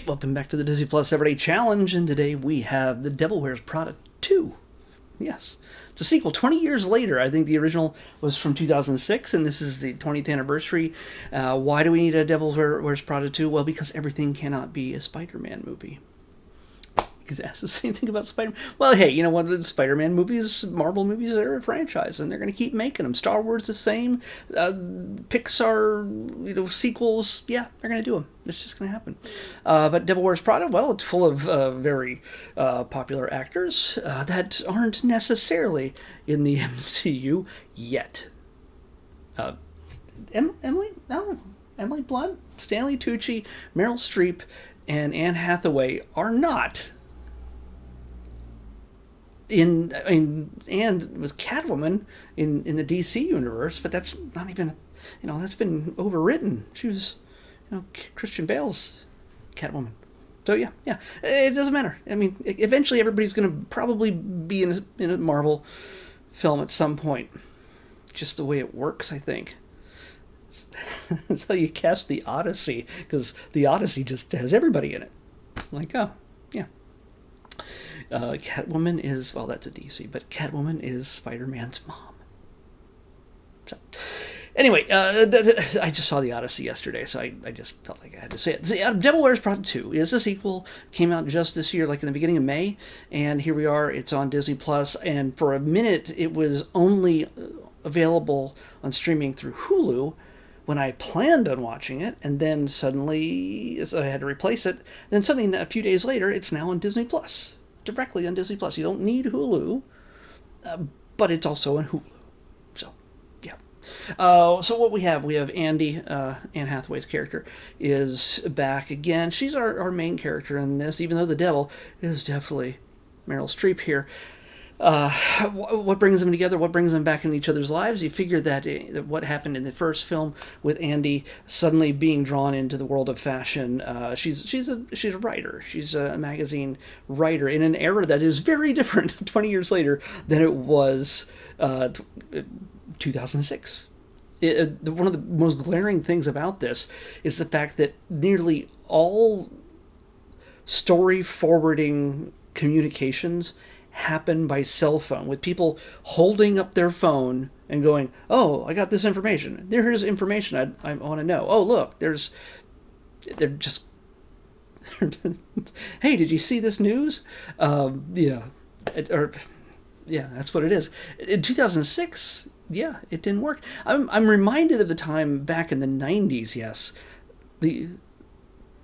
Welcome back to the Disney Plus Everyday Challenge, and today we have The Devil Wears Prada 2. Yes. It's a sequel 20 years later. I think the original was from 2006, and this is the 20th anniversary. Why do we need a Devil Wears Prada 2? Well, because everything cannot be a Spider-Man movie. Because that's the same thing about Spider-Man. Well, hey, you know what? The Spider-Man movies, Marvel movies, they're a franchise, and they're going to keep making them. Star Wars the same. Pixar, sequels. Yeah, they're going to do them. It's just going to happen. But Devil Wears Prada, well, it's full of very popular actors that aren't necessarily in the MCU yet. Emily? No. Emily Blunt, Stanley Tucci, Meryl Streep, and Anne Hathaway are not and was Catwoman in the DC universe, but that's not even, that's been overwritten. She was, Christian Bale's Catwoman. So yeah, it doesn't matter. I mean, eventually everybody's going to probably be in a Marvel film at some point. Just the way it works, I think. That's how you cast the Odyssey, because the Odyssey just has everybody in it. Like, oh, yeah. Catwoman is, well, that's a DC, but Catwoman is Spider-Man's mom. So, anyway, I just saw the Odyssey yesterday, so I just felt like I had to say it. Devil Wears Prada 2 is a sequel, came out just this year, like in the beginning of May, and here we are, it's on Disney Plus, and for a minute it was only available on streaming through Hulu when I planned on watching it, and then suddenly I had to replace it. Then suddenly, a few days later, it's now on Disney Plus, directly on Disney Plus. You don't need Hulu, but it's also on Hulu. So, yeah. So what we have Andy, Anne Hathaway's character, is back again. She's our main character in this, even though the devil is definitely Meryl Streep here. What brings them together? What brings them back in each other's lives? You figure that what happened in the first film with Andy suddenly being drawn into the world of fashion. She's a writer. She's a magazine writer in an era that is very different 20 years later than it was 2006. One of the most glaring things about this is the fact that nearly all story forwarding communications happen by cell phone, with people holding up their phone and going, oh, I got this information. Here's information I want to know. Oh, look, they're just, hey, did you see this news? Yeah, that's what it is. In 2006, yeah, it didn't work. I'm reminded of the time back in the 90s, yes, the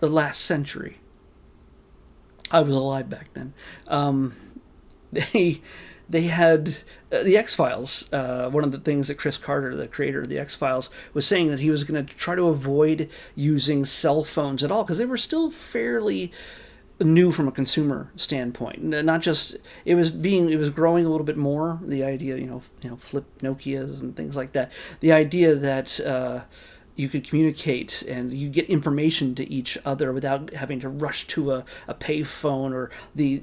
last century. I was alive back then. They had the X-Files. One of the things that Chris Carter, the creator of the X-Files, was saying that he was going to try to avoid using cell phones at all, because they were still fairly new from a consumer standpoint. Not just, it was growing a little bit more. The idea, flip Nokias and things like that. The idea that you could communicate and you get information to each other without having to rush to a payphone or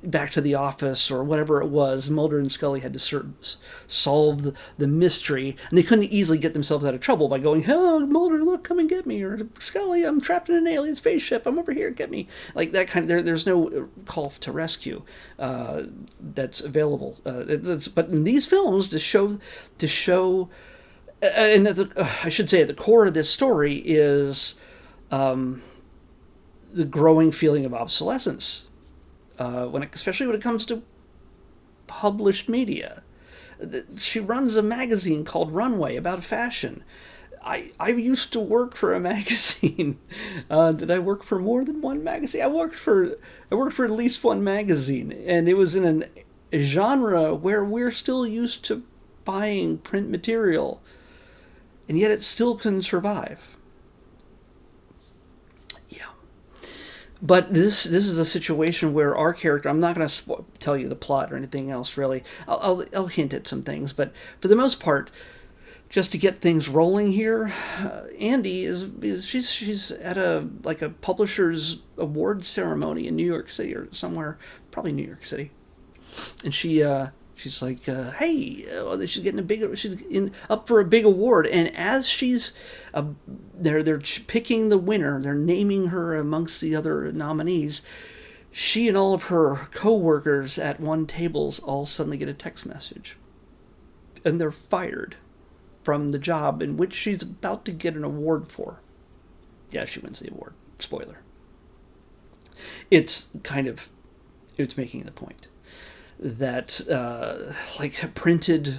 back to the office or whatever it was. Mulder and Scully had to solve the mystery, and they couldn't easily get themselves out of trouble by going, "Oh, Mulder, look, come and get me," or "Scully, I'm trapped in an alien spaceship. I'm over here, get me." Like that kind of. There's no call to rescue that's available. But in these films, to show. And I should say at the core of this story is the growing feeling of obsolescence, especially when it comes to published media. She runs a magazine called Runway about fashion. I used to work for a magazine. Did I work for more than one magazine? I worked for at least one magazine, and it was in a genre where we're still used to buying print material. And yet it still can survive. Yeah. But this is a situation where our character, I'm not going to tell you the plot or anything else really. I'll hint at some things, but for the most part, just to get things rolling here, Andy she's at a publisher's award ceremony in New York City or somewhere, probably New York City, and she She's like, "Hey, she's getting up for a big award." And as she's, they're picking the winner, they're naming her amongst the other nominees. She and all of her co-workers at one table all suddenly get a text message, and they're fired from the job in which she's about to get an award for. Yeah, she wins the award. Spoiler. It's making the point that like printed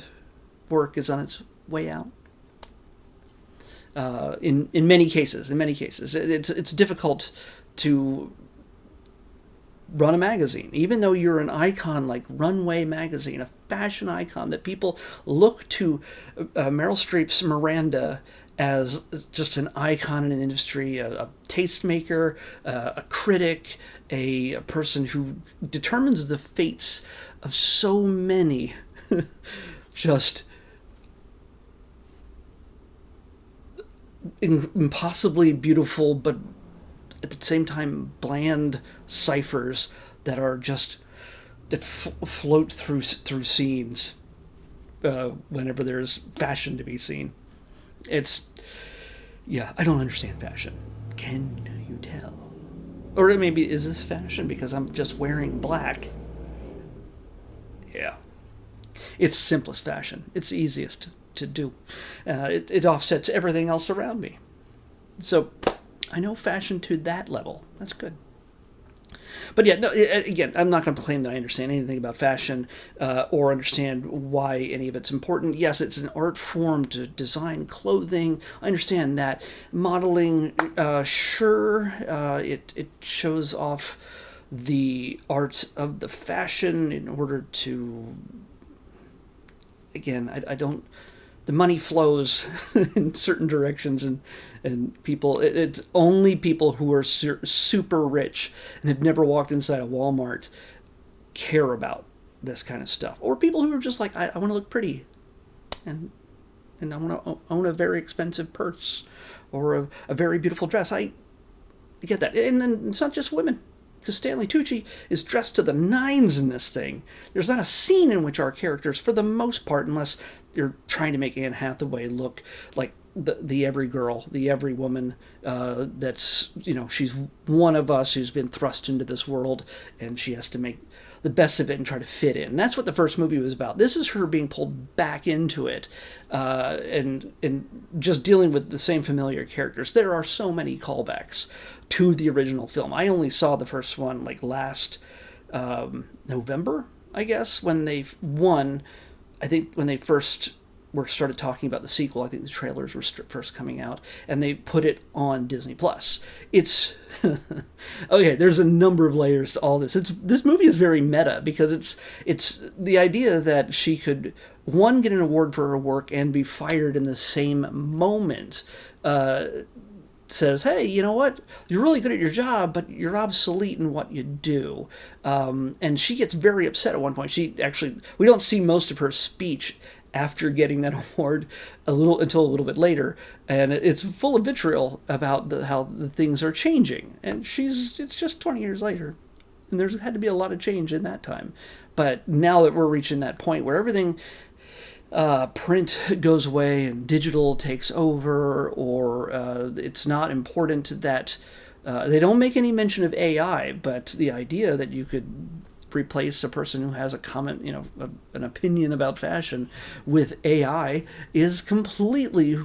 work is on its way out. In many cases, it's difficult to run a magazine, even though you're an icon like Runway magazine, a fashion icon that people look to. Meryl Streep's Miranda as just an icon in an industry, a tastemaker, a critic, a person who determines the fates of so many just impossibly beautiful, but at the same time bland ciphers that are just that float through scenes whenever there's fashion to be seen. I don't understand fashion. Can you tell? Or maybe, is this fashion because I'm just wearing black? Yeah. It's simplest fashion. It's easiest to do. It offsets everything else around me. So I know fashion to that level. That's good. But yeah, no, again, I'm not going to claim that I understand anything about fashion or understand why any of it's important. Yes, it's an art form to design clothing. I understand that. Modeling, sure, it shows off the art of the fashion in order to, again, I don't, the money flows in certain directions, and people, it's only people who are super rich and have never walked inside a Walmart care about this kind of stuff. Or people who are just like, I want to look pretty, and I want to own a very expensive purse or a very beautiful dress. I get that. And then it's not just women, because Stanley Tucci is dressed to the nines in this thing. There's not a scene in which our characters, for the most part, unless you're trying to make Anne Hathaway look like the every girl, the every woman that's, she's one of us who's been thrust into this world, and she has to make the best of it and try to fit in. And that's what the first movie was about. This is her being pulled back into it, and just dealing with the same familiar characters. There are so many callbacks to the original film. I only saw the first one like last November, I guess, when they won. I think when they first started talking about the sequel, I think the trailers were first coming out, and they put it on Disney Plus. It's okay. There's a number of layers to all this. This movie is very meta because it's the idea that she could, one, get an award for her work and be fired in the same moment. Says, hey, you know what? You're really good at your job, but you're obsolete in what you do. And she gets very upset at one point. We don't see most of her speech after getting that award until a little bit later, and it's full of vitriol about how the things are changing. And it's just 20 years later, and there's had to be a lot of change in that time. But now that we're reaching that point where everything, print goes away and digital takes over, or it's not important that they don't make any mention of AI, but the idea that you could replace a person who has a comment, an opinion about fashion with AI is completely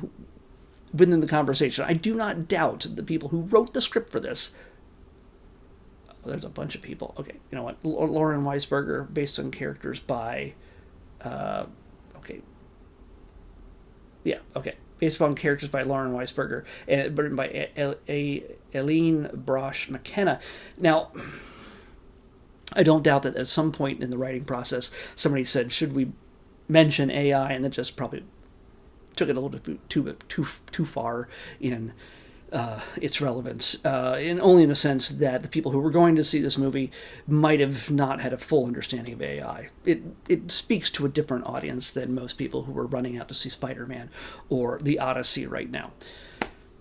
within the conversation. I do not doubt the people who wrote the script for this. There's a bunch of people. Okay, you know what? Lauren Weisberger, based on characters by based upon characters by Lauren Weisberger, and written by Eileen Brosh McKenna. Now, I don't doubt that at some point in the writing process, somebody said, should we mention AI? And that just probably took it a little bit too far in its relevance, and only in the sense that the people who were going to see this movie might have not had a full understanding of AI. It speaks to a different audience than most people who are running out to see Spider-Man or The Odyssey right now.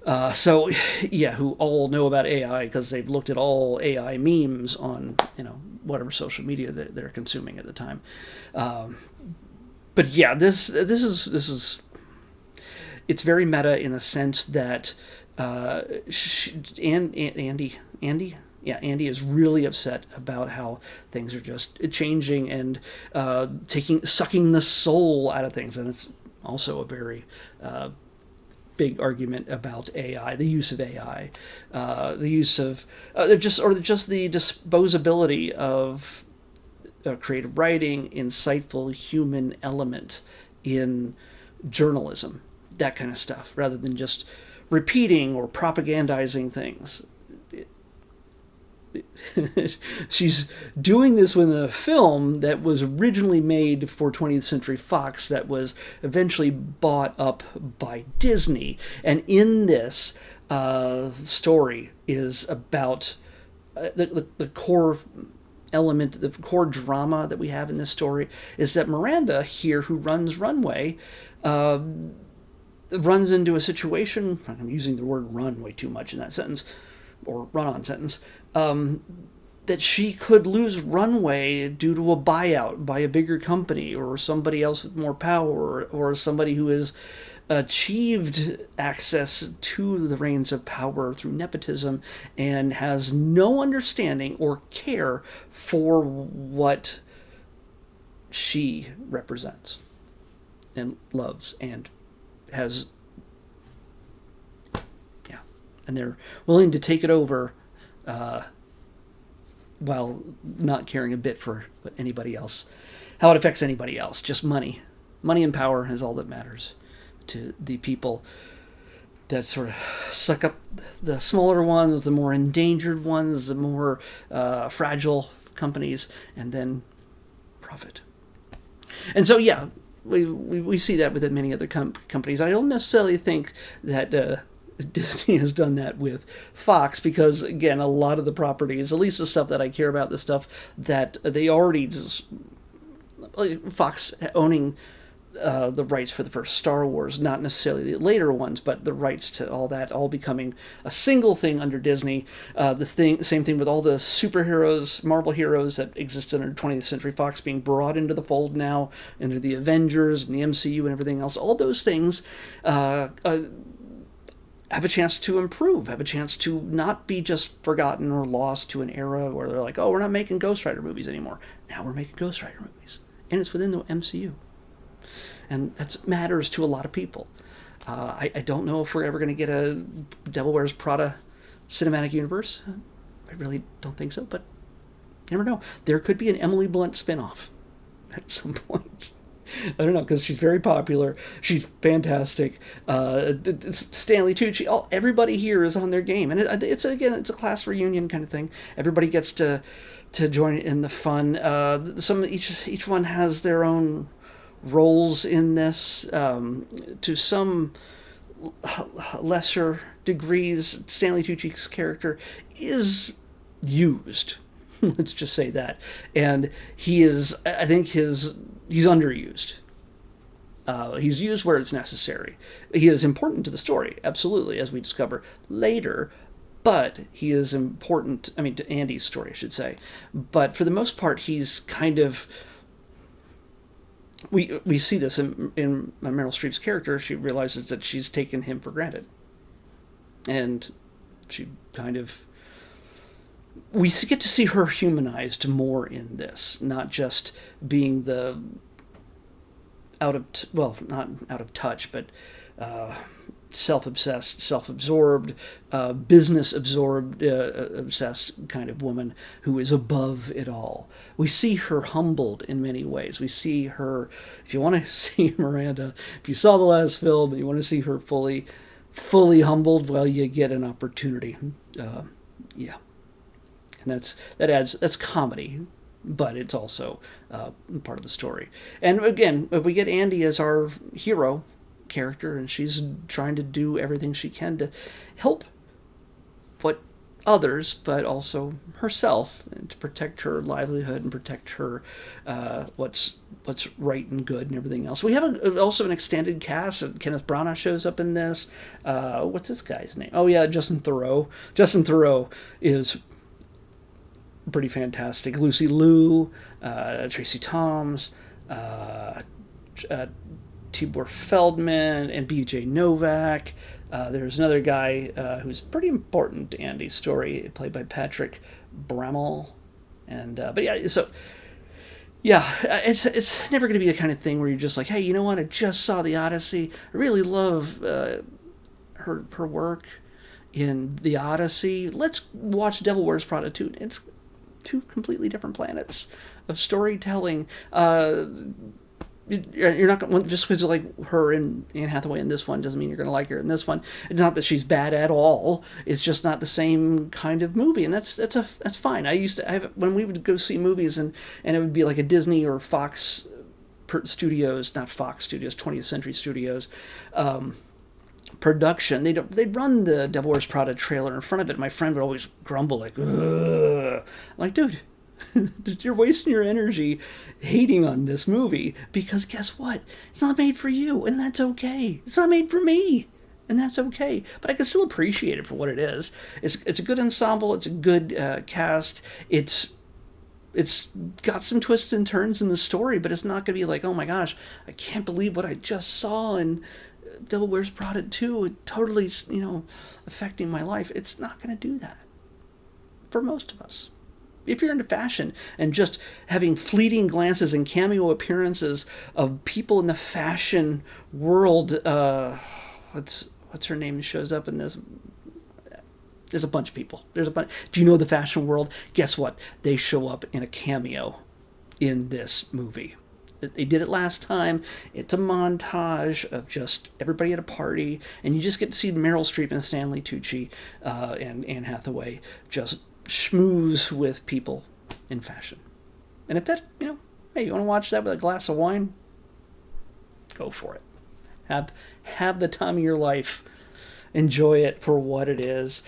Who all know about AI because they've looked at all AI memes on, whatever social media that they're consuming at the time. But yeah, this is it's very meta in the sense that Andy is really upset about how things are just changing and sucking the soul out of things, and it's also a very big argument about AI, the use of AI, the use of just the disposability of creative writing, insightful human element in journalism, that kind of stuff, rather than just repeating or propagandizing things. She's doing this with a film that was originally made for 20th Century Fox that was eventually bought up by Disney. And in this story is about the core element, the core drama that we have in this story is that Miranda here, who runs Runway, runs into a situation, I'm using the word run way too much in that sentence, or run-on sentence, that she could lose Runway due to a buyout by a bigger company or somebody else with more power, or somebody who has achieved access to the reins of power through nepotism and has no understanding or care for what she represents and loves and has, and they're willing to take it over while not caring a bit for what anybody else, how it affects anybody else. Just money and power is all that matters to the people that sort of suck up the smaller ones, the more endangered ones, the more fragile companies, and then profit. And so, yeah, we see that with many other companies. I don't necessarily think that Disney has done that with Fox, because, again, a lot of the properties, at least the stuff that I care about, the stuff that they already just... Fox owning the rights for the first Star Wars, not necessarily the later ones, but the rights to all that, all becoming a single thing under Disney. Same thing with all the superheroes, Marvel heroes that existed under 20th Century Fox being brought into the fold now, into the Avengers and the MCU and everything else. All those things have a chance to improve, have a chance to not be just forgotten or lost to an era where they're like, oh, we're not making Ghost Rider movies anymore. Now we're making Ghost Rider movies. And it's within the MCU. And that matters to a lot of people. I don't know if we're ever going to get a Devil Wears Prada cinematic universe. I really don't think so, but you never know. There could be an Emily Blunt spinoff at some point. I don't know, because she's very popular. She's fantastic. Stanley Tucci. Everybody here is on their game, and it's a class reunion kind of thing. Everybody gets to join in the fun. Each one has their own roles in this. To some lesser degrees, Stanley Tucci's character is used. Let's just say that, and he is. I think he's underused. He's used where it's necessary. He is important to the story, absolutely, as we discover later, but he is important, to Andy's story, I should say. But for the most part, he's kind of... We see this in Meryl Streep's character. She realizes that she's taken him for granted. And she kind of... We get to see her humanized more in this, not just being the not out of touch, but self-obsessed, self-absorbed, business-absorbed, obsessed kind of woman who is above it all. We see her humbled in many ways. We see her, if you want to see Miranda, if you saw the last film and you want to see her fully humbled, well, you get an opportunity. Yeah. And that's comedy, but it's also part of the story. And again, we get Andy as our hero character, and she's trying to do everything she can to help others, but also herself, and to protect her livelihood and protect her what's right and good and everything else. We have also an extended cast. Kenneth Branagh shows up in this. What's this guy's name? Oh yeah, Justin Theroux. Justin Theroux is pretty fantastic. Lucy Liu, Tracy Toms, uh, uh, Tibor Feldman, and B.J. Novak. There's another guy who's pretty important to Andy's story, played by Patrick Bramall. And but yeah, so yeah, it's never going to be the kind of thing where you're just like, hey, you know what? I just saw the Odyssey. I really love her work in the Odyssey. Let's watch Devil Wears Prada 2. It's two completely different planets of storytelling. You're not going just because you like her and Anne Hathaway in this one doesn't mean you're going to like her in this one. It's not that she's bad at all. It's just not the same kind of movie, and that's fine. I used to have when we would go see movies and it would be like a Disney or Fox Studios, not Fox Studios, 20th Century Studios. Production. They'd run the Devil Wears Prada trailer in front of it. And my friend would always grumble like, "Ugh." I'm like, dude, you're wasting your energy hating on this movie because guess what? It's not made for you, and that's okay. It's not made for me, and that's okay. But I can still appreciate it for what it is. It's a good ensemble. It's a good cast. It's got some twists and turns in the story, but it's not going to be like, oh my gosh, I can't believe what I just saw in Devil Wears Prada 2. It totally, affecting my life. It's not going to do that for most of us. If you're into fashion and just having fleeting glances and cameo appearances of people in the fashion world, what's her name shows up in this? There's a bunch of people. If you know the fashion world, guess what? They show up in a cameo in this movie. They did it last time. It's a montage of just everybody at a party, and you just get to see Meryl Streep and Stanley Tucci and Anne Hathaway just schmooze with people in fashion. And if that, hey, you want to watch that with a glass of wine? Go for it. Have the time of your life. Enjoy it for what it is.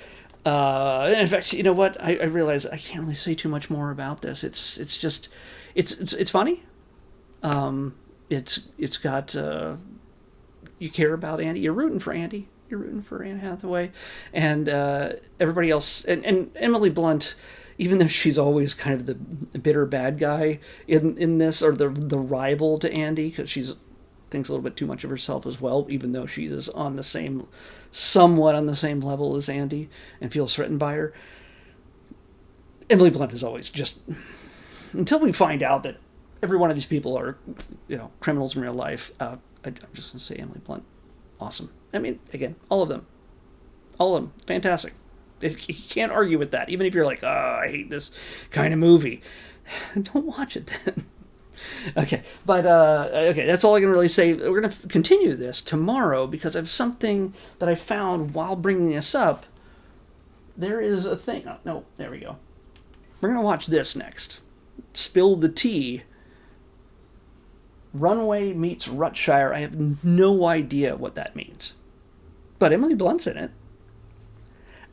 And in fact, you know what? I realize I can't really say too much more about this. It's just, it's funny. It's got, you care about Andy. You're rooting for Andy. You're rooting for Anne Hathaway. And everybody else. And Emily Blunt, even though she's always kind of the bitter bad guy in this, or the rival to Andy, because she's thinks a little bit too much of herself as well, even though she is somewhat on the same level as Andy and feels threatened by her. Emily Blunt is always just, until we find out that every one of these people are, criminals in real life, I'm just going to say Emily Blunt, awesome. I mean, again, all of them, fantastic. You can't argue with that, even if you're like, oh, I hate this kind of movie. Don't watch it then. Okay, but that's all I can really say. We're going to continue this tomorrow because I have something that I found while bringing this up. There is a thing. Oh, no, there we go. We're going to watch this next. Spill the Tea. Runway meets Rutshire. I have no idea what that means. But Emily Blunt's in it.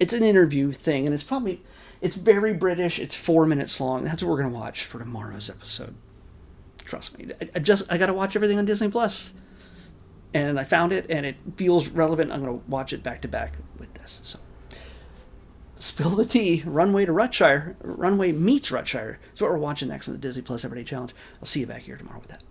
It's an interview thing, and it's very British. It's 4 minutes long. That's what we're going to watch for tomorrow's episode. Trust me. I got to watch everything on Disney Plus. And I found it, and it feels relevant. I'm going to watch it back to back with this. So, Spill the Tea, Runway meets Rutshire. That's what we're watching next on the Disney Plus Everyday Challenge. I'll see you back here tomorrow with that.